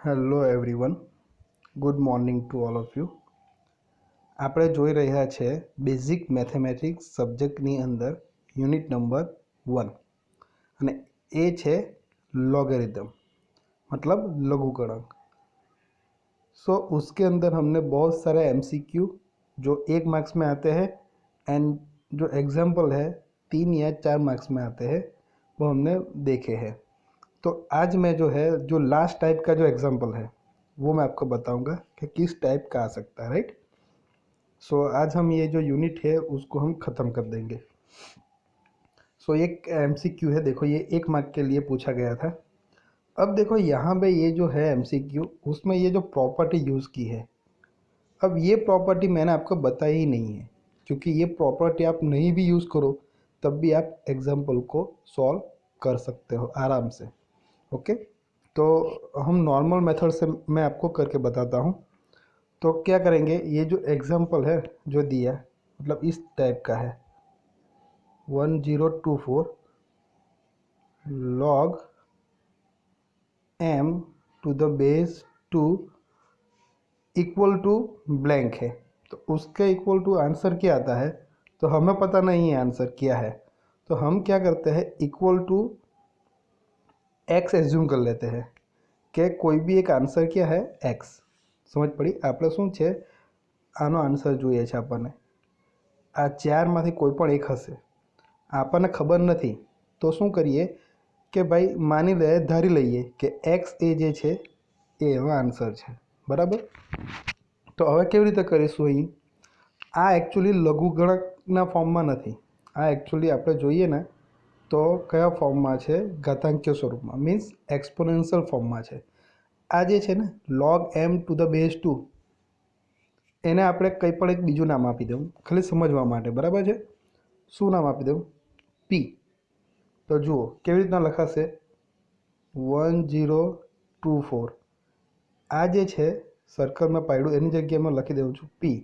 Hello everyone, good morning to all of you. આપણે જોઈ રહ્યા છે બેઝિક મેથેમેટિક્સ સબ્જેક્ટની અંદર યુનિટ નંબર 1 અને એ છે लॉगरिदम मतलब लघुगणक. सो उसके अंदर हमने बहुत सारे एमसीक्यू जो 1 मार्क्स में आते हैं एंड जो एग्जाम्पल है 3 या 4 मार्क्स में आते हैं वो हमने देखे हैं. तो आज मैं जो है जो लास्ट टाइप का जो एग्जाम्पल है वो मैं आपको बताऊंगा कि किस टाइप का आ सकता है, राइट. सो आज हम ये जो यूनिट है उसको हम ख़त्म कर देंगे. सो एक एमसीक्यू है, देखो ये 1 मार्क के लिए पूछा गया था. अब देखो यहाँ पे ये जो है एमसीक्यू, उसमें ये जो प्रॉपर्टी यूज़ की है, अब ये प्रॉपर्टी मैंने आपको बताई ही नहीं है, क्योंकि ये प्रॉपर्टी आप नहीं भी यूज़ करो तब भी आप एग्जाम्पल को सॉल्व कर सकते हो आराम से. ओके, तो हम नॉर्मल मेथड से मैं आपको करके बताता हूँ. तो क्या करेंगे, ये जो एग्जाम्पल है जो दिया मतलब इस टाइप का है 1024 log m to the base 2 equal to blank है. तो उसके इक्वल टू आंसर क्या आता है, तो हमें पता नहीं है आंसर क्या है. तो हम क्या करते हैं, इक्वल टू एक्स एज्यूम कर लेते हैं कि कोई भी एक आंसर क्या है, एक्स. समझ पड़ी? આપણે શું છે, આનો આન્સર જોઈએ છે આપણને. આ ચારમાંથી કોઈ પણ એક હશે, આપણને ખબર નથી. તો શું કરીએ કે ભાઈ માની લે, ધારી લઈએ કે એક્સ એ જે છે એ એનો આન્સર છે, બરાબર. તો હવે કેવી રીતે કરીશું અહીં, આ એકચ્યુઅલી લઘુગણકના ફોર્મમાં નથી. આ એકચ્યુઅલી આપણે જોઈએ ને તો કયા ફોર્મમાં છે, ઘાતાંકીય સ્વરૂપમાં, મીન્સ એક્સપોનેન્શિયલ ફોર્મમાં છે. આ જે છે ને log m to the base 2, એને આપણે કંઈ પણ એક બીજું નામ આપી દઉં ખાલી સમજવા માટે, બરાબર છે. શું નામ આપી દઉં, પી. તો જુઓ કેવી રીતના લખાશે, 1024 આ જે છે સર્કલમાં પાડ્યું એની જગ્યામાં લખી દઉં છું પી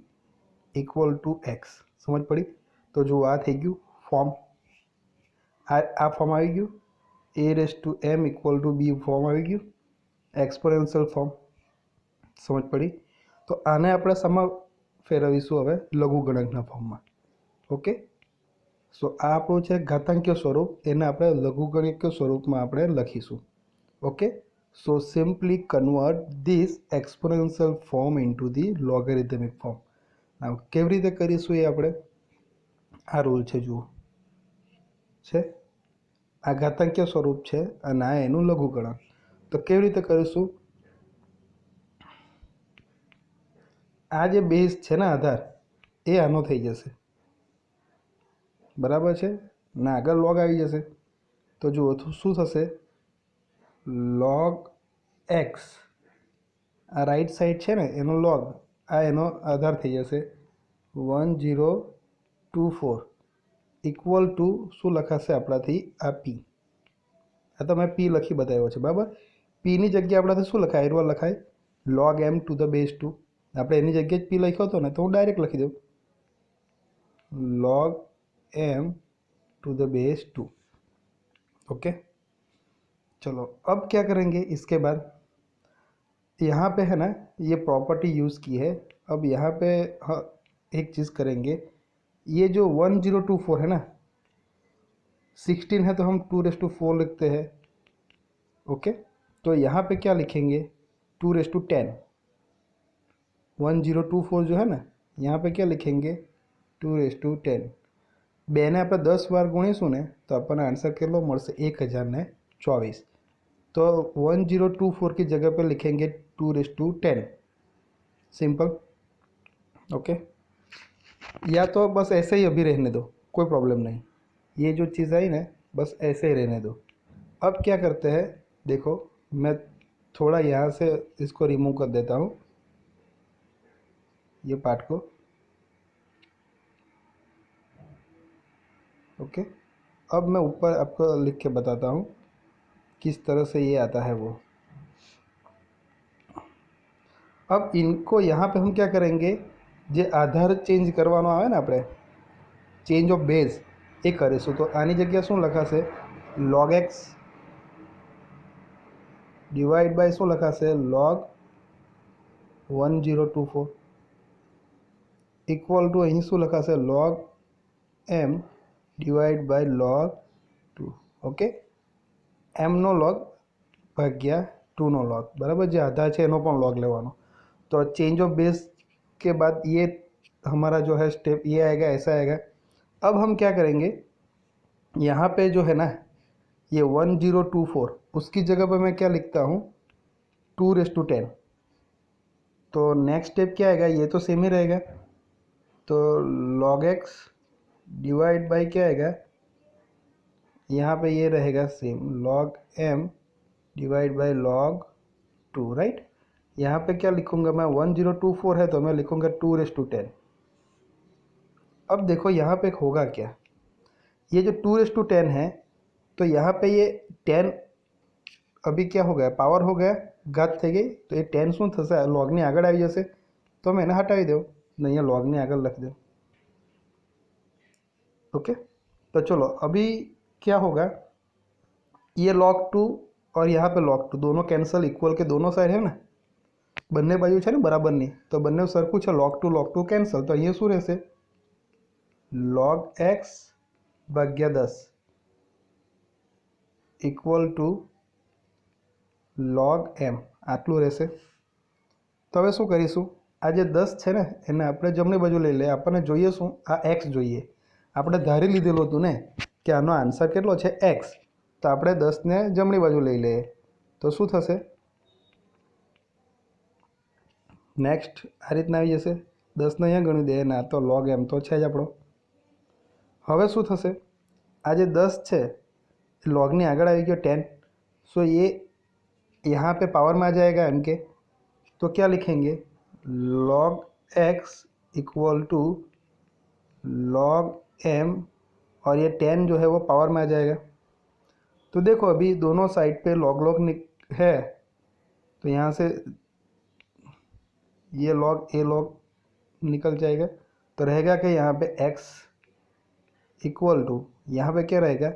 ઇક્વલ ટુ એક્સ. સમજ પડી? તો જુઓ આ થઈ ગયું ફોર્મ, આ ફોર્મ આવી ગયું. A raised to m equal to b form આવી ગયું, એક્સપોનેન્શિયલ ફોર્મ. સમજ પડી? તો આને આપણે શામાં ફેરવીશું હવે, લઘુગણકના ફોર્મમાં. ઓકે, સો આ આપણું છે ઘાતાંકીય સ્વરૂપ, એને આપણે લઘુગણકીય સ્વરૂપમાં આપણે લખીશું. Okay, so simply convert this exponential form into the logarithmic form. now કેવી રીતે કરીશું એ આપણે, આ રૂલ છે જુઓ, છે આ ઘાતાંકીય સ્વરૂપ છે અને આ એનું લઘુગણક. તો કેવી રીતે કરીશું, આ જે બેઝ છે ને આધાર, એ આનો થઈ જશે, બરાબર છે ને, આગળ લોગ આવી જશે. તો જુઓ શું થશે, log x, આ રાઈટ સાઈડ છે ને એનો લોગ, આ એનો આધાર થઈ જશે 1024 ઇક્વલ ટુ શું લખાશે આપણાથી, આ પી. આ તો મેં પી લખી બતાવ્યો છે, બરાબર. પીની જગ્યાએ આપણાથી શું લખાય, એરવા લખાય log m to the base 2. આપણે એની જગ્યાએ જ પી લખ્યો હતો ને, તો હું ડાયરેક્ટ લખી દઉં log m to the base 2. Okay, चलो अब क्या करेंगे, इसके बाद यहाँ पे है ना ये प्रॉपर्टी यूज़ की है. अब यहाँ पे हाँ एक चीज़ करेंगे, ये जो 1024 है ना, 16 है तो हम 2⁴ लिखते हैं. ओके, तो यहाँ पे क्या लिखेंगे, 2⁻10. 1024 जो है ना, यहाँ पे क्या लिखेंगे, 2⁻10. બેને આપણે 10 વાર ગુણીશું ને તો આપણને આન્સર કેટલો મળશે, 1024. तो 1024 की जगह पर लिखेंगे 2⁻10. सिंपल. ओके, या तो बस ऐसे ही अभी रहने दो, कोई प्रॉब्लम नहीं. ये जो चीज़ आई ना बस ऐसे ही रहने दो. अब क्या करते हैं, देखो मैं थोड़ा यहाँ से इसको रिमूव कर देता हूँ, ये पार्ट को. ओके, अब मैं ऊपर आपको लिख के बताता हूँ किस तरह से ये आता है वो. अब इनको यहाँ पे हम क्या करेंगे, જે આધાર ચેન્જ કરવાનો આવે ને આપણે, ચેન્જ ઓફ બેઝ, એ કરીશું. તો આની જગ્યાએ શું લખાશે, log x डिवाइड बाय શું લખાશે log 1024 ઇક્વલ ટુ અહીં શું લખાશે log m divide by log 2. Okay, m નો log भाग्या 2 नो log बराबर, जो आधा है एनो पण log लेवानो। तो चेंज ऑफ बेस के बाद ये हमारा जो है स्टेप ये आएगा, ऐसा आएगा। अब हम क्या करेंगे, यहाँ पे जो है ना ये 1024 उसकी जगह पे मैं क्या लिखता हूँ 2/10। तो नेक्स्ट स्टेप क्या आएगा, ये तो सेम ही रहेगा। तो log x डिवाइड बाई क्या आएगा, यहाँ पे ये रहेगा same log m divide by log 2, right. यहाँ पे क्या लिखूंगा मैं, 1024 है तो मैं लिखूंगा 2/10। अब देखो यहाँ पे होगा क्या, ये जो 2/10 है तो यहाँ पे ये 10 अभी क्या हो गया, पावर हो गया, घात થઈ ગઈ। तो ये 10 શું થશે, logની આગળ આવી જશે। તો मैं એને હટાવી દઉં, नहीं ये logની આગળ લખ દઉં। ओके, तो चलो अभी क्या होगा, ये log 2 और यहाँ पे log 2 दोनों कैंसल, इक्वल के दोनों साइड है ना, બંને બાજુ છે ને બરાબરની, તો બંને સરખું છે, log 2 કેન્સલ। તો અહીંયા શું રહેશે, log x ભાગ્યા 10 ઇક્વલ ટુ log m આટલું રહેશે। તો હવે શું કરીશું, આ જે 10 છે ને એને આપણે જમણી બાજુ લઈ લઈએ। આપણને જોઈએ શું, આ x જોઈએ। આપણે ધારી લીધેલું હતું ને કે આનો આન્સર કેટલો છે x, તો આપણે 10 ને જમણી બાજુ લઈ લઈએ। તો શું થશે, नेक्स्ट आ रीतना आई जैसे 10 ने अँ गणी दे ना, तो log m तो है ज आपणो। हवे शू थशे, आज 10 है log ने आगळ आई गयो 10, सो ये यहाँ पे पावर में आ जाएगा m के। तो क्या लिखेंगे, log x equal to log m, और ये 10 जो है वो पावर में आ जाएगा। तो देखो अभी दोनों साइड पे log log है, तो यहाँ से ये log a log निकल जाएगा। तो रहेगा कि यहाँ पे x इक्वल टू, यहाँ पे क्या रहेगा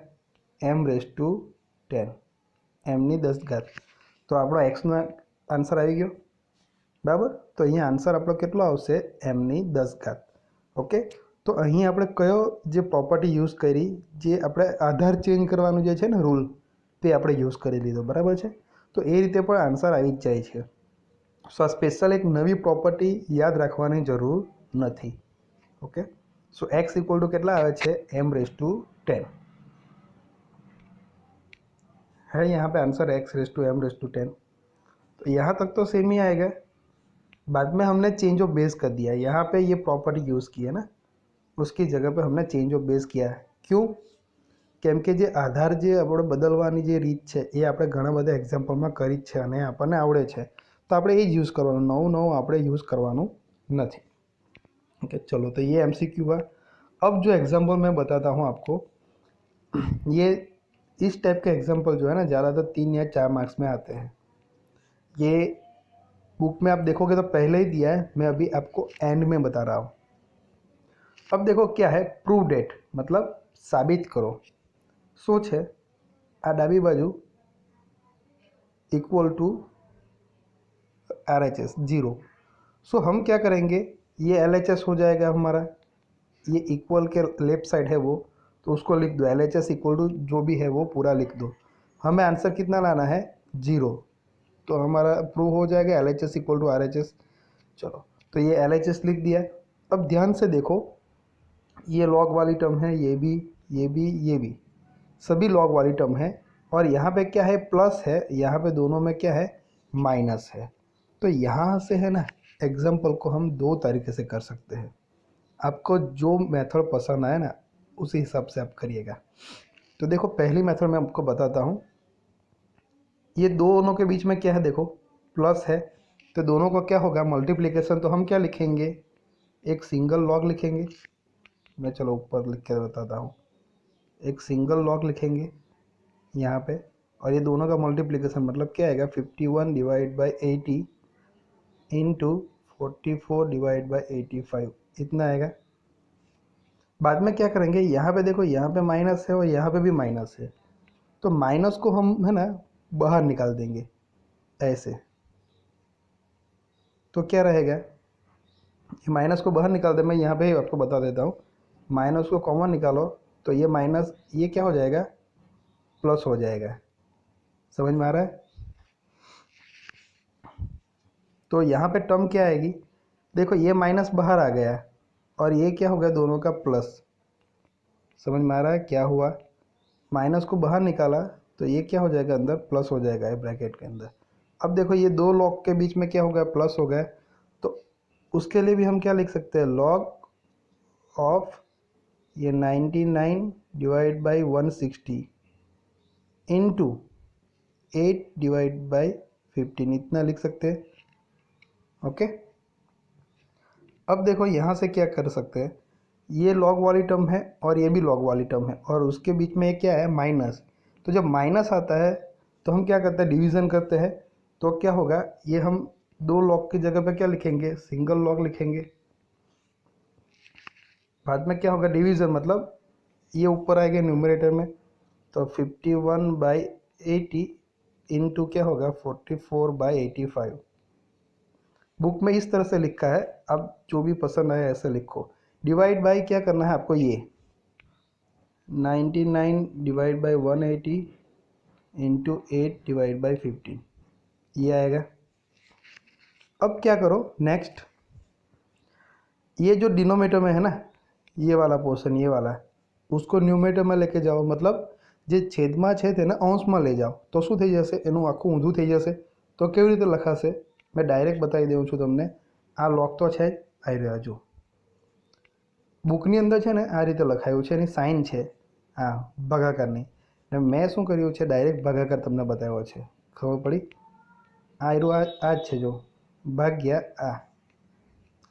m/10, m ની 10 घात। तो આપણો x નો આન્સર આવી ગયો બરાબર। તો અહીંયા આન્સર આપણો કેટલો આવશે, m ની 10 घात। ઓકે, તો અહીં આપણે કયો જે પ્રોપર્ટી યુઝ કરી, જે આપણે આધાર ચેન્જ કરવાનું જે છે ને રૂલ, તે આપણે યુઝ કરી લીધો બરાબર છે। તો એ રીતે પણ આન્સર આવી જ જાય છે। सो आ स्पेशल एक नवी प्रॉपर्टी याद रखवानी जरूर नहीं। Okay, so x equal to कितना आवे छे m/10 है, यहाँ पे आंसर x/m/10। तो यहाँ तक तो सेम ही आएगा। बाद में हमने चेंज ऑफ बेस कर दिया, यहाँ पे ये प्रॉपर्टी यूज़ की है ना, उसकी जगह पे हमने चेंज ऑफ बेस किया है। क्यों, केम के जे आधार जे આપણે બદલવાની જે રીત છે એ આપણે ઘણા બધા એક્ઝામ્પલમાં કરી જ છે અને આપણને આવડે છે। तो આપણે એ જ यूज़ કરવાનું, નવું આપણે यूज़ કરવાનું નથી। ओके, चलो तो ये MCQ हुआ। अब जो एग्जांपल मैं बताता हूँ आपको, ये इस टाइप के एग्जांपल जो है ना ज़्यादातर 3 या 4 मार्क्स में आते हैं। ये बुक में आप देखोगे तो पहले ही दिया है, मैं अभी आपको एंड में बता रहा हूँ। अब देखो क्या है, प्रूव डेट मतलब साबित करो। शू है आ डाबी बाजू इक्वल टू RHS 0। सो हम क्या करेंगे, ये LHS हो जाएगा हमारा, ये इक्वल के लेफ्ट साइड है वो, तो उसको लिख दो LHS इक्वल टू जो भी है वो पूरा लिख दो। हमें आंसर कितना लाना है 0, तो हमारा प्रूव हो जाएगा LHS इक्वल टू RHS। चलो तो ये LHS लिख दिया। अब ध्यान से देखो, ये लॉग वाली टर्म है, ये भी ये भी ये भी सभी लॉग वाली टर्म है, और यहाँ पे क्या है प्लस है, यहाँ पे दोनों में क्या है माइनस है। तो यहाँ से है ना एग्जाम्पल को हम 2 तरीके से कर सकते हैं। आपको जो मेथड पसंद आए ना उसी हिसाब से आप करिएगा। तो देखो पहली मेथड मैं आपको बताता हूँ। ये दोनों के बीच में क्या है, देखो प्लस है, तो दोनों का क्या होगा मल्टीप्लिकेशन। तो हम क्या लिखेंगे, एक सिंगल लॉग लिखेंगे। मैं चलो ऊपर लिख के बताता हूँ, एक सिंगल लॉग लिखेंगे यहाँ पे, और ये दोनों का मल्टीप्लिकेशन मतलब क्या आएगा 51 divide by 80 into 44 divide by 85, इतना आएगा। बाद में क्या करेंगे, यहाँ पे देखो यहाँ पे माइनस है और यहाँ पे भी माइनस है, तो माइनस को हम है ना बाहर निकाल देंगे। ऐसे, तो क्या रहेगा, ये माइनस को बाहर निकाल दे, मैं यहाँ पे ही आपको बता देता हूँ, माइनस को कॉमन निकालो तो ये माइनस, ये क्या हो जाएगा, प्लस हो जाएगा। समझ में आ रहा है? तो यहाँ पे टर्म क्या आएगी, देखो ये माइनस बाहर आ गया और ये क्या हो गया, दोनों का प्लस। समझ में आ रहा है क्या हुआ, माइनस को बाहर निकाला तो ये क्या हो जाएगा, अंदर प्लस हो जाएगा ये ब्रैकेट के अंदर। अब देखो ये दो लॉग के बीच में क्या हो गया, प्लस हो गया, तो उसके लिए भी हम क्या लिख सकते हैं, लॉग ऑफ ये 99 divide by 160 into 8 divide by 15, इतना लिख सकते हैं। ओके, अब देखो यहाँ से क्या कर सकते हैं, ये लॉग वाली टर्म है और ये भी लॉग वाली टर्म है और उसके बीच में क्या है, माइनस। तो जब माइनस आता है तो हम क्या करते हैं, डिवीज़न करते हैं। तो क्या होगा, ये हम दो लॉग की जगह पे क्या लिखेंगे, सिंगल लॉग लिखेंगे। बाद में क्या होगा, डिवीज़न मतलब ये ऊपर आएगा न्यूमरेटर में, तो 51/80 इंटू क्या होगा, 44/85। बुक में इस तरह से लिखा है, अब जो भी पसंद आए ऐसे लिखो। डिवाइड बाय क्या करना है आपको, ये 99 divide by 180 into 8 divide by 15, ये आएगा। अब क्या करो, नेक्स्ट ये जो डिनोमीटर में है ना, ये वाला पोर्शन, ये वाला, उसको न्यूमेटर में लेके जाओ, मतलब જે છેદમાં છે તેને અંશમાં લઈ જાઓ તો શું થઈ જશે, એનું આખું ઊંધું થઈ જશે। તો કેવી રીતે લખાશે, મેં ડાયરેક્ટ બતાવી દઉં છું તમને। આ લોક તો છે જ, આવી રહ્યા જો બુકની અંદર છે ને આ રીતે લખાયું છે, એની સાઇન છે આ ભાગાકારની, ને મેં શું કર્યું છે, ડાયરેક્ટ ભાગાકાર તમને બતાવ્યો છે। ખબર પડી? આ રહ્યું, આ જ છે જો, ભાગ્યા આ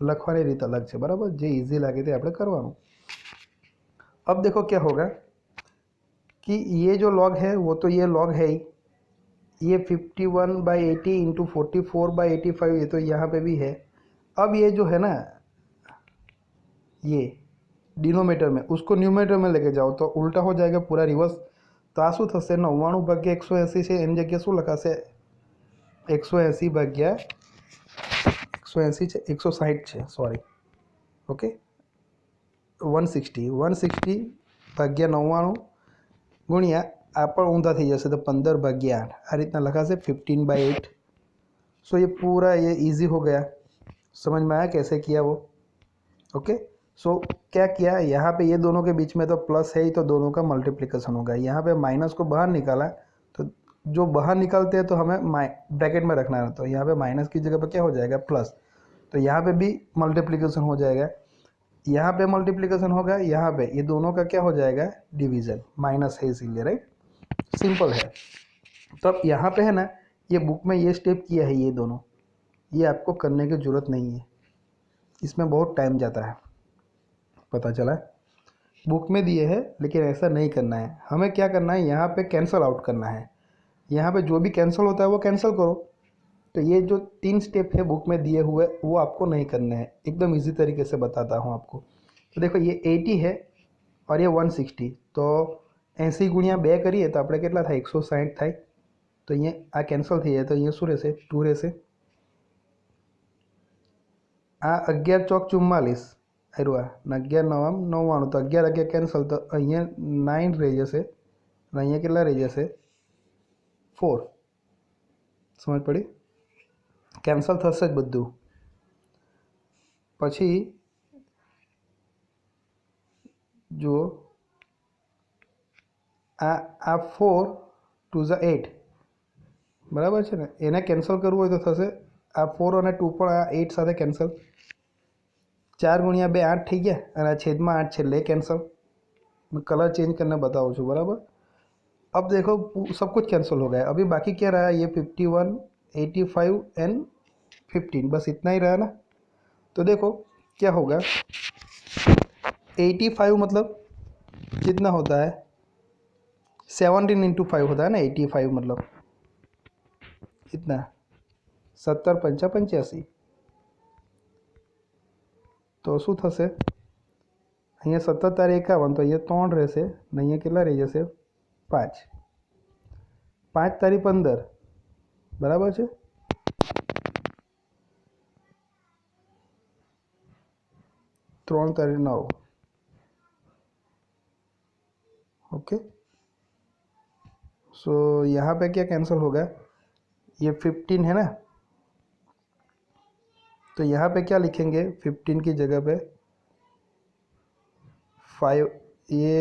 લખવાની રીત અલગ છે, બરાબર, જે ઇઝી લાગે તે આપણે કરવાનું। अब देखो क्या होगा कि ये जो लॉग है वो तो ये लॉग है ही, ये 51/80 इंटू 44/85 ये तो यहाँ पे भी है। अब ये जो है ना, ये डिनोमीटर में, उसको न्यूमेटर में लेके जाओ तो उल्टा हो जाएगा, पूरा रिवर्स। तो आ शू थशे, 99/180 છે એની જગ્યાએ શું લખાશે, 180 છે, 160 છે, સોરી, ઓકે, 160/99 ગુણ્યા આ પણ ઊંધા થઈ જશે તો 15/8, આ રીતના લખાશે 15/8। सो ये पूरा ये इजी हो गया। समझ में आया कैसे किया वो? ओके, सो क्या किया, यहाँ पे ये दोनों के बीच में तो प्लस है ही, तो दोनों का मल्टीप्लिकेशन होगा। यहाँ पे माइनस को बाहर निकाला, तो जो बाहर निकालते हैं तो हमें ब्रैकेट में रखना है, तो यहाँ पे माइनस की जगह पे क्या हो जाएगा, प्लस। तो यहाँ पे भी मल्टीप्लिकेशन हो जाएगा, यहाँ पे मल्टीप्लिकेशन होगा, यहाँ पे ये दोनों का क्या हो जाएगा, डिवीज़न, माइनस है इसीलिए, राइट, सिंपल है। तो अब यहाँ पे है ना, ये बुक में ये स्टेप किया है, ये दोनों, ये आपको करने की ज़रूरत नहीं है, इसमें बहुत टाइम जाता है, पता चला? बुक में दिए है लेकिन ऐसा नहीं करना है, हमें क्या करना है, यहाँ पे कैंसल आउट करना है। यहाँ पे जो भी कैंसिल होता है वो कैंसिल करो। तो ये जो 3 स्टेप है बुक में दिए हुए, वो आपको नहीं करने हैं, एकदम इजी तरीके से बताता हूँ आपको। तो देखो ये 80 है और ये 160, तो 80 गुण્યા 2 કરીએ તો આપણે કેટલા થાય, 160 થાય। तो ये आ कैंसल થઈ જાય, તો અહીંયા શું રહેશે, 2 રહેશે। आ 11 ચોક 44 આવ્યું, આ 11 9 99, તો 11 11 કેન્સલ, તો અહીંયા 9 રહી જશે અને અહીંયા કેટલા રહી જશે, 4। સમજ પડી? કેન્સલ થશે જ બધું। પછી જુઓ, આ 4 2 ઝા 8 બરાબર છે ને, એને કેન્સલ કરવું હોય તો થશે, આ 4 અને 2 પણ આ 8 સાથે કેન્સલ, 4 ગુણ્યા 2 8 થઈ ગયા, અને આ છેદમાં 8 છેલ્લે કેન્સલ। मैं कलर चेंज करने बताऊँ छूँ, बराबर। अब देखो सब कुछ कैंसिल हो गया, अभी बाकी क्या रहा, ये 51 85 एंड 15, बस इतना ही रहा ना। तो देखो क्या होगा, 85 मतलब कितना होता है, 17 इंटू 5 होता है ना, 85 मतलब कितना, 70 पंचा 85, तो शू थशे, अँ 70 तारी 51, तो अँ 3 रहेशे ने अँ के रही जैसे 5, 5 तारी 15, બરાબર છે. 3 तारीख 9. ओके, सो यहाँ पे क्या कैंसिल होगा, ये 15 है ना, तो यहाँ पे क्या लिखेंगे, 15 की जगह पे 5, ये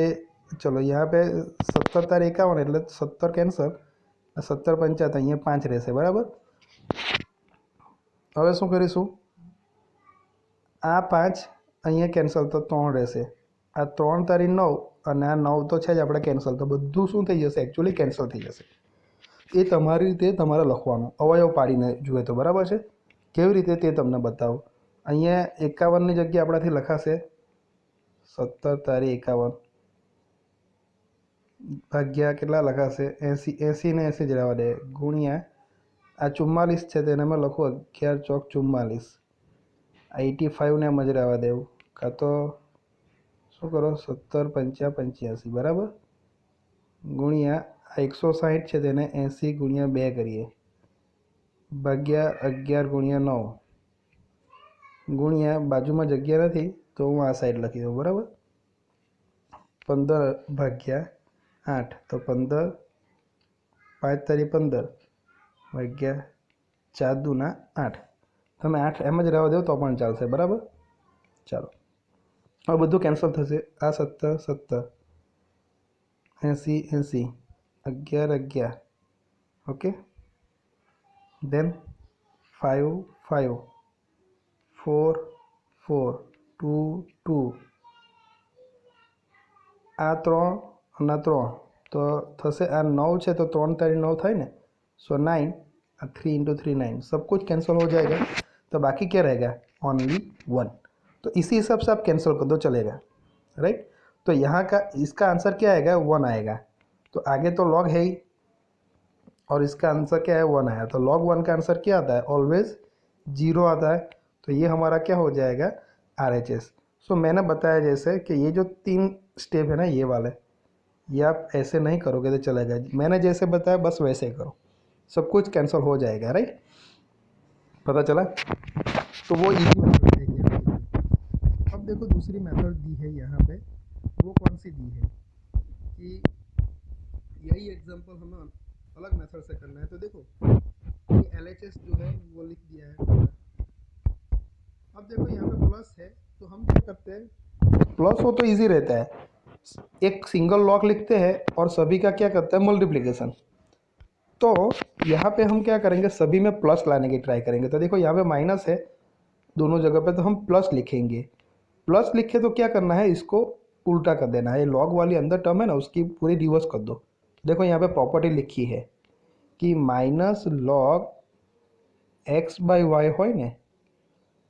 चलो यहाँ पे 17 तारीख 51 એટલે 17 કેન્સલ, 17 પંચાત અહીંયા 5 રહેશે બરાબર. હવે શું કરીશું, આ 5 અહીંયા કેન્સલ તો 3 રહેશે, આ 3 તારીખ 9 અને આ 9 તો છે જ આપણે કેન્સલ, તો બધું શું થઈ જશે, એકચ્યુઅલી કેન્સલ થઈ જશે. એ તમારી રીતે તમારે લખવાનું અવયવ પાડીને જુએ તો બરાબર છે. કેવી રીતે તે તમને બતાવો. અહીંયા 51ની જગ્યાએ આપણાથી લખાશે 17 તારીખ 51 ભાગ્યા કેટલા લખાશે 80, 80 ને 80 જ રહેવા દે, ગુણ્યા આ 44 છે તેને મેં લખું 11 ચોક 44, આ 85 ને એમ જ રહેવા દેવું, કાં તો શું કરો 17 પંચા 85 બરાબર, ગુણ્યા આ 160 છે તેને 80 ગુણ્યા 2 કરીએ, ભાગ્યા 11 ગુણ્યા 9, ગુણ્યા બાજુમાં જગ્યા નથી તો હું આ સાઈડ લખી દઉં બરાબર, 15 ભાગ્યા 8, તો 15 5 તારીખ 15 ભાગ્યા 4 દુના 8, તમે 8 એમ જ રહેવા દો તો પણ ચાલશે બરાબર. ચાલો હવે બધું કેન્સલ થશે, આ 17 17, 80 80, 11 11, ઓકે, देन 5 5, 4 4, 2 2, આ 3 અને 3 તો થશે, આ 9 છે तो 3 तारीख 9 થાય ને, सो 9, 3 इंटू 3 9, सब कुछ कैंसिल हो जाएगा, तो बाकी क्या रहेगा, ओनली 1. तो इसी हिसाब से आप कैंसिल कर दो चलेगा, राइट. तो यहाँ का इसका आंसर क्या आएगा, 1 आएगा. तो आगे तो लॉग है ही और इसका आंसर क्या है, 1 आया, तो log 1 का आंसर क्या आता है, ऑलवेज 0 आता है. तो ये हमारा क्या हो जाएगा, RHS. सो मैंने बताया जैसे कि ये जो 3 स्टेप है ना ये वाले, ये आप ऐसे नहीं करोगे तो चलेगा, मैंने जैसे बताया बस वैसे ही करो, सब कुछ कैंसिल हो जाएगा, राइट. पता चला. तो वो इजी मेथड है ये. अब देखो दूसरी मेथड दी है यहाँ पे, वो कौन सी दी है कि यही एग्जांपल हमें अलग मेथड से करना है. तो देखो ये LHS जो है वो लिख दिया है. अब देखो यहाँ पे प्लस है तो हम क्या करते हैं, प्लस हो तो इजी रहता है, एक सिंगल लॉग लिखते हैं और सभी का क्या करते हैं, मल्टीप्लिकेशन. तो यहाँ पे हम क्या करेंगे, सभी में प्लस लाने की ट्राई करेंगे. तो देखो यहाँ पे माइनस है दोनों जगह पे, तो हम प्लस लिखेंगे. प्लस लिखे तो क्या करना है, इसको उल्टा कर देना है, ये लॉग वाली अंदर टर्म है ना उसकी पूरी रिवर्स कर दो. देखो यहाँ पे प्रॉपर्टी लिखी है कि माइनस लॉग x/y હોય ને,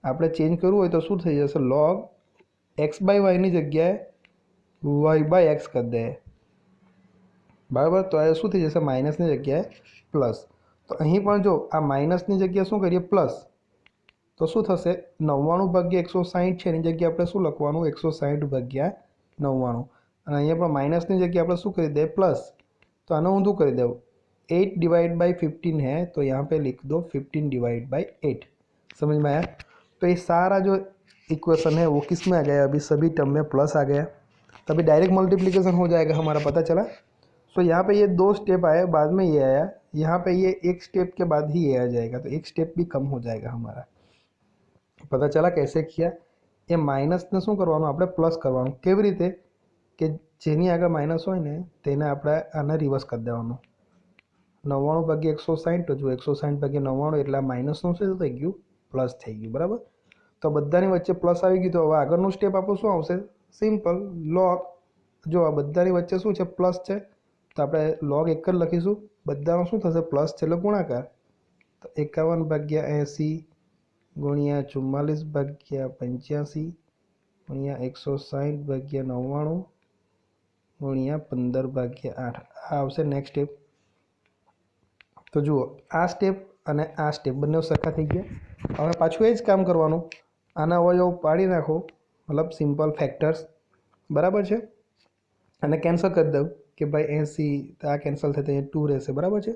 આપણે ચેન્જ કરવું હોય તો શું થઈ જશે, log x/y ની જગ્યાએ y/x કરી દે બરાબર. તો આ શું થઈ જશે, માઇનસની જગ્યાએ પ્લસ. તો અહીં પણ જો આ માઇનસની જગ્યાએ શું કરીએ, પ્લસ, તો શું થશે, 99 ભાગ્યા 160 છે એની જગ્યાએ આપણે શું લખવાનું, 160 ભાગ્યા 99, અને અહીંયા પણ માઇનસની જગ્યાએ આપણે શું કરી દે, પ્લસ. तो आना ऊँधू कर दो, 8/15 है तो यहाँ पे लिख दो 15/8. समझ में आया. तो ये सारा जो इक्वेशन है वो किस में आ गया, अभी सभी टर्म में प्लस आ गया, तभी डायरेक्ट मल्टीप्लिकेशन हो जाएगा हमारा, पता चला. सो यहाँ पे ये 2 स्टेप आए, बाद में ये आया, यहाँ पे ये 1 स्टेप के बाद ही ये आ जाएगा, तो 1 स्टेप भी कम हो जाएगा हमारा. पता चला कैसे किया. ये माइनस ने शू करवानुं, आपणे प्लस करवानुं. केवी रीते કે જેની આગળ માઇનસ હોય ને તેને આપણે આને રિવર્સ કરી દેવાનું. 99 ભાગ્યા 160, તો જો 160 ભાગ્યા 99 એટલે આ માઇનસનું શું થઈ ગયું, પ્લસ થઈ ગયું બરાબર. તો બધાની વચ્ચે પ્લસ આવી ગયું, તો હવે આગળનું સ્ટેપ આપણું શું આવશે, સિમ્પલ લોગ. જો આ બધાની વચ્ચે શું છે, પ્લસ છે, તો આપણે લોગ 1 જ લખીશું, બધાનો શું થશે, પ્લસ છે એટલે ગુણાકાર. તો 51 ભાગ્યા 80 ગુણ્યા 44 ભાગ્યા 85 ગુણ્યા 160 ભાગ્યા 99 गुणिया 15/8 आ आवशे नेक्स्ट स्टेप. तो जुओ आ स्टेप अने आ स्टेप बने सरखा थी गया. हवे पाछुं ए ज काम करवानुं, आना अवयव पाड़ी नाखो, मतलब सिंपल फैक्टर्स बराबर है, अने कैंसल कर दो कि भाई 80 तो आ कैंसल थे तो 2 रहेशे बराबर है.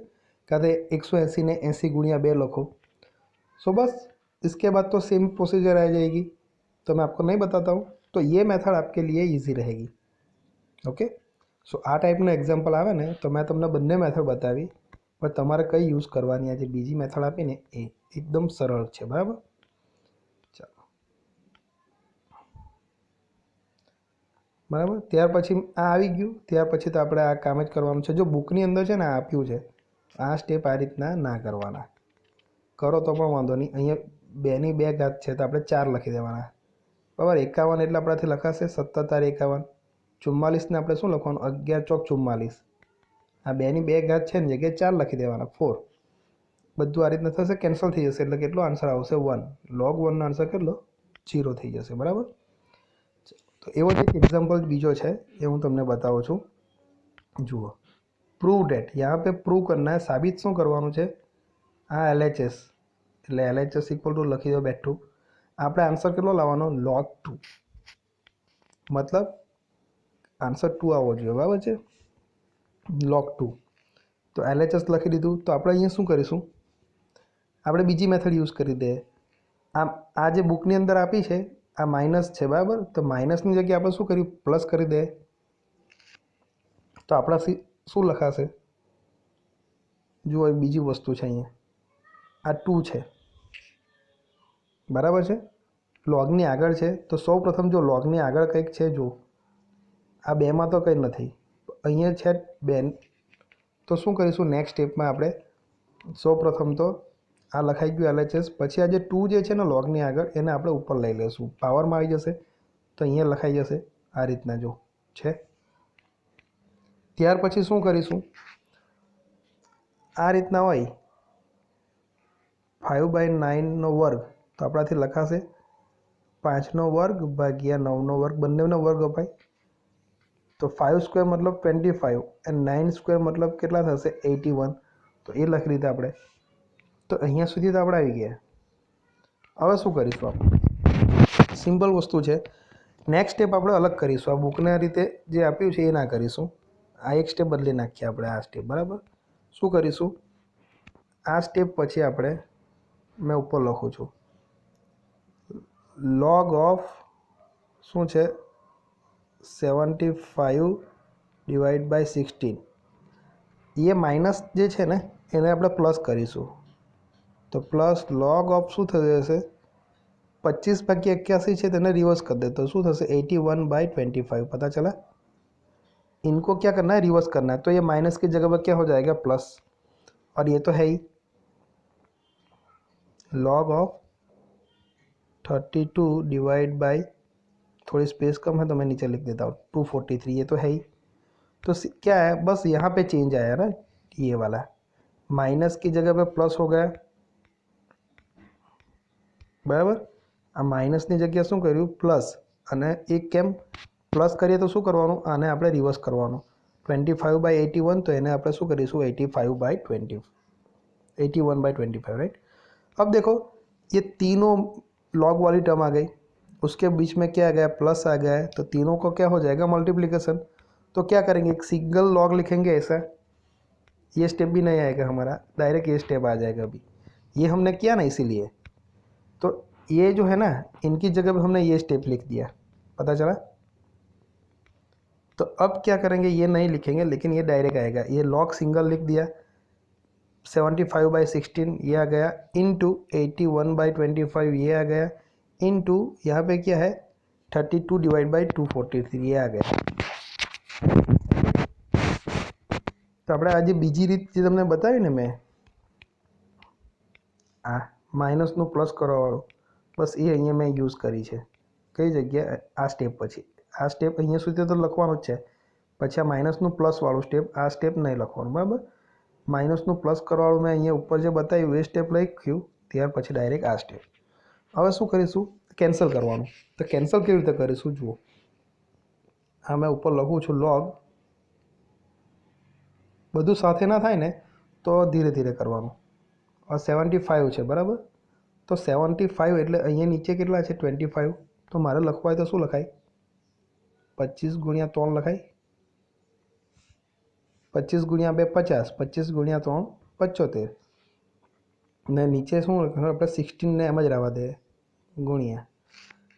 कहते 180 ने 80 गुणिया 2 लखो। सो बस इसके बाद तो सेम प्रोसीजर आ जाएगी, तो मैं आपको नहीं बताता हूँ। तो ये मेथड आपके लिए ईजी रहेगी। ओके, सो आ टाइपનું એક્ઝામ્પલ આવે ને તો મેં તમને બંને મેથડ બતાવી, પણ તમારે કઈ યુઝ કરવાની આ જે બીજી મેથડ આપીને એ એકદમ સરળ છે, બરાબર। ચાલો, બરાબર। ત્યાર પછી આ આવી ગયું, ત્યાર પછી તો આપણે આ કામ જ કરવાનું છે। જો બુકની અંદર છે ને આપ્યું છે, આ સ્ટેપ આ રીતના ના કરવાના, કરો તો પણ વાંધો નહીં। અહીંયા 2 ની 2 ઘાત છે તો આપણે 4 લખી દેવાના, બરાબર। 51 એટલે આપણાથી લખાશે 17 51। 44 ને આપણે શું લખવાનું, 11 ચોક 44। આ 2 ની 2 ઘાત છે ને જગ્યાએ 4 લખી દેવાના, 4। બધું આ રીતના થશે, કેન્સલ થઈ જશે, એટલે કેટલો આન્સર આવશે 1। log 1 નો આન્સર કેટલો, 0 થઈ જશે, બરાબર। તો એવો જ એક એક્ઝામ્પલ બીજો છે એ હું તમને બતાવું છું। જુઓ, પ્રૂવ ડેટ, यहाँ पे प्रूव करना है, साबित શું કરવાનું છે, આ LHS એટલે LHS ઇક્વલ ટુ લખી દો બેઠું। આપણે આન્સર કેટલો લાવવાનો, log 2, મતલબ આન્સર 2 આવવો જોઈએ, બરાબર છે, log 2। તો LHS લખી દીધું। તો આપણે અહીંયા શું કરીશું, આપણે બીજી મેથડ યુઝ કરી દે। આ જે બુકની અંદર આપી છે આ માઇનસ છે, બરાબર। તો માઇનસની જગ્યાએ આપણે શું કર્યું, પ્લસ કરી દે। તો આપણા શું લખાશે, જુઓ બીજી વસ્તુ છે, અહીંયા આ 2 છે, બરાબર છે, લોગની આગળ છે। તો સૌ પ્રથમ જો લોગની આગળ કંઈક છે, જો આ 2માં તો કંઈ નથી, અહીંયા છે 2। તો શું કરીશું, નેક્સ્ટ સ્ટેપમાં આપણે સૌ પ્રથમ તો આ લખાઈ ગયું LHS, પછી આ જે 2 જે છે ને લોગની આગળ એને આપણે ઉપર લઈ લઈશું, પાવરમાં આવી જશે તો અહીંયા લખાઈ જશે આ રીતના, જો છે। ત્યાર પછી શું કરીશું, આ રીતના હોય 5/9 વર્ગ, તો આપણાથી લખાશે 5 નો વર્ગ ભાગ્યા 9 નો વર્ગ, બંનેનો વર્ગ અપાય। તો 5 સ્ક્વેર મતલબ 25 અને 9 સ્ક્વેર મતલબ કેટલા થશે, 81। તો એ લખી દીધા આપણે। તો અહીંયા સુધી તો આપણે આવી ગયા। હવે શું કરીશું, આપણે સિમ્પલ વસ્તુ છે, નેક્સ્ટ સ્ટેપ આપણે અલગ કરીશું। આ બુકના રીતે જે આપ્યું છે એ ના કરીશું, આ એક સ્ટેપ બદલી નાખીએ આપણે, આ સ્ટેપ, બરાબર। શું કરીશું, આ સ્ટેપ પછી આપણે મેં ઉપર લખું છું log ઓફ શું છે 75/16। એ માઇનસ જે છે ને એને આપણે પ્લસ કરીશું, તો પ્લસ log ઓફ શું થઈ જશે, 25/81 છે તેને रिवर्स कर दे तो शू थसे 81/25। पता चला, इनको क्या करना है, रिवर्स करना है। तो ये माइनस की जगह पर क्या हो जाएगा, प्लस। और ये तो है ही log ऑफ 32 डिवाइड बाई, थोड़ी स्पेस कम है तो मैं नीचे लिख देता हूँ 243, ये तो है ही। तो क्या है, बस यहाँ पे चेंज आया ना, ये वाला माइनस की जगह पे प्लस हो गया, बराबर। आ माइनसની જગ્યાએ શું કર્યું, પ્લસ, અને એક કેમ પ્લસ કરીએ તો શું કરવાનું, આને આપણે રિવર્સ કરવાનું, 25/81, તો એને આપણે શું કરીશું, 85/20, 81/25, राइट। अब देखो ये तीनों लॉग वाली टर्म आ गई, उसके बीच में क्या आ गया, प्लस आ गया है, तो तीनों को क्या हो जाएगा, मल्टीप्लिकेशन। तो क्या करेंगे, एक सिंगल लॉग लिखेंगे ऐसा, ये स्टेप भी नहीं आएगा हमारा, डायरेक्ट ये स्टेप आ जाएगा। अभी ये हमने किया ना, इसीलिए तो ये जो है ना, इनकी जगह पे हमने ये स्टेप लिख दिया, पता चला। तो अब क्या करेंगे, ये नहीं लिखेंगे लेकिन ये डायरेक्ट आएगा, ये लॉग सिंगल लिख दिया, 75/16 ये आ गया, इंटू 81/25 ये आ गया, इंटू यहाँ पे क्या है 32 डिवाइड बाई 243 ये आ गया। तो આપણે આજે બીજી રીત જે તમને બતાવી ને મેં, આ માઇનસનું પ્લસ કરવાવાળું, બસ એ અહીંયા મેં યુઝ કરી છે। કઈ જગ્યાએ, આ સ્ટેપ પછી, આ સ્ટેપ અહીંયા સુધી તો લખવાનું જ છે, પછી આ માઇનસનું પ્લસવાળું સ્ટેપ, આ સ્ટેપ નહીં લખવાનું, બરાબર। માઇનસનું પ્લસ કરવાવાળું મેં અહીંયા ઉપર જે બતાવ્યું એ સ્ટેપ લખ્યું, ત્યાર પછી ડાયરેક્ટ આ સ્ટેપ। હવે શું કરીશું, કેન્સલ કરવાનું। તો કેન્સલ કેવી રીતે કરીશું, જુઓ આ મેં ઉપર લખું છું log, બધું સાથે ના થાય ને તો ધીરે ધીરે કરવાનું। આ 75 છે, બરાબર। તો 75 એટલે અહીંયા નીચે કેટલા છે, 25। તો મારે લખવા હોય તો શું લખાય, 25 ગુણ્યા 3 લખાય, 25 ગુણ્યા 2 50, 25 ગુણ્યા 3 75 ને નીચે શું આપણે 16 ને એમ જ રહેવા દે ગુણ્યા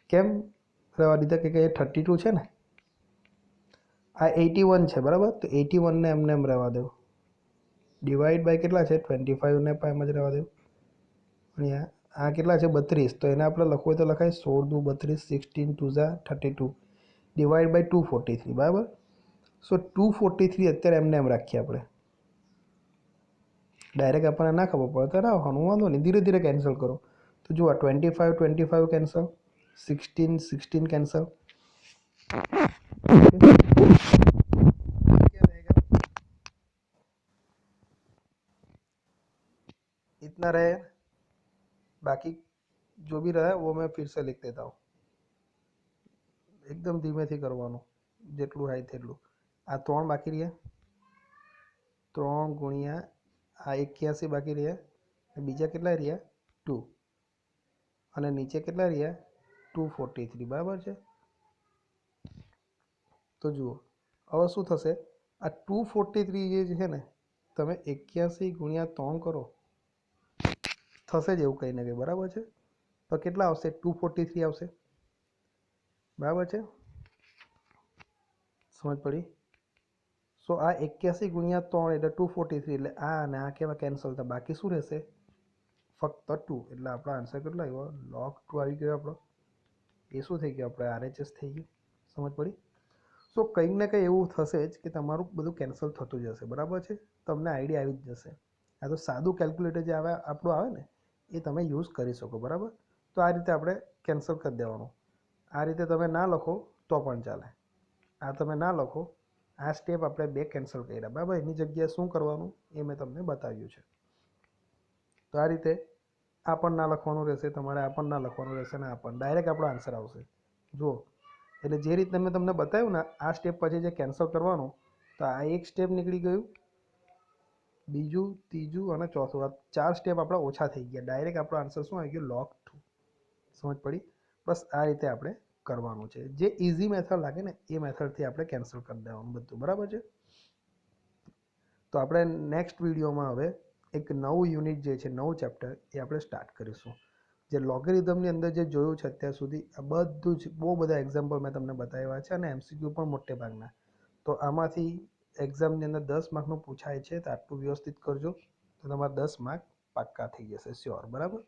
કેમ રહેવા દીધા કે 32 છે ને આ 81 છે બરાબર તો 81 ને એમને એમ રહેવા દો ડિવાઈડ બાય કેટલા છે 25 ને પણ એમ જ રહેવા દો ગુણ્યા આ કેટલા છે 32 તો એને આપણે લખવું હોય તો લખાય 16 દુ 32 16 2 ઝા 32 ડિવાઈડ બાય 243 બરાબર સો 243 અત્યારે એમને એમ રાખીએ આપણે ડાયરેક્ટ આપણને ના ખબર પડે તો રાખવાનું વાંધો નહીં ધીરે ધીરે કેન્સલ કરો તો જુઓ 25 કેન્સલ 16 कैंसल इतना रहे बाकी जो भी रहा वो मैं फिर से लिख देता हूँ एकदम धीमे थी करवानो જેટલું હાઈ તેટલું આ 3 બાકી રહ્યા 3 ગુણ્યા આ 81 બાકી રહ્યા બીજા કેટલા રહ્યા 2 અને નીચે કેટલા રહ્યા 243 બરાબર છે તો જુઓ હવે શું થશે આ 243 જે છે ને તમે 81 ગુણ્યા 3 કરો થશે જ એવું કંઈ ને કંઈ બરાબર છે તો કેટલા આવશે 243 આવશે બરાબર છે સમજ પડી સો આ 81 ગુણ્યા 3 એટલે 243 એટલે આ અને આ કેવા કેન્સલ થાય બાકી શું રહેશે ફક્ત 2 એટલે આપણો આન્સર કેટલો આવ્યો log 2 આવી ગયો આપણો એ શું થઈ ગયું આપણે RHS થઈ ગયું સમજ પડી સો કંઈક ને કંઈ એવું થશે જ કે તમારું બધું કેન્સલ થતું જશે બરાબર છે તમને આઈડિયા આવી જ જશે આ તો સાદું કેલ્ક્યુલેટર જે આવે આપણું આવે ને એ તમે યુઝ કરી શકો બરાબર તો આ રીતે આપણે કેન્સલ કરી દેવાનું આ રીતે તમે ના લખો તો પણ ચાલે આ તમે ના લખો આ સ્ટેપ આપણે 2 કેન્સલ કર્યા બરાબર એની જગ્યાએ શું કરવાનું એ મેં તમને બતાવ્યું છે તો આ રીતે આ પણ ના લખવાનું રહેશે તમારે આ પણ ના લખવાનું રહેશે ને આ પણ ડાયરેક્ટ આપણો આન્સર આવશે જુઓ એટલે જે રીતે મેં તમને બતાવ્યું ને આ સ્ટેપ પછી જે કેન્સલ કરવાનું તો આ એક સ્ટેપ નીકળી ગયું બીજું ત્રીજું અને ચોથું આ 4 સ્ટેપ આપણા ઓછા થઈ ગયા ડાયરેક્ટ આપણો આન્સર શું આવી ગયો log 2 સમજ પડી બસ આ રીતે આપણે કરવાનું છે જે ઇઝી મેથડ લાગે ને એ મેથડથી આપણે કેન્સલ કરી દેવાનું બધું બરાબર છે તો આપણે નેક્સ્ટ વિડીયોમાં હવે એક નવું યુનિટ જે છે નવું ચેપ્ટર એ આપણે સ્ટાર્ટ કરીશું જે લોગેરિધમની અંદર જે જોયું છે અત્યાર સુધી આ બધું જ બહુ બધા એક્ઝામ્પલ મેં તમને બતાવ્યા છે અને MCQ પણ મોટે ભાગના તો આમાંથી એક્ઝામની અંદર 10 માર્કનું પૂછાય છે તો આટલું વ્યવસ્થિત કરજો તો તમારા 10 માર્ક પાક્કા થઈ જશે શ્યોર બરાબર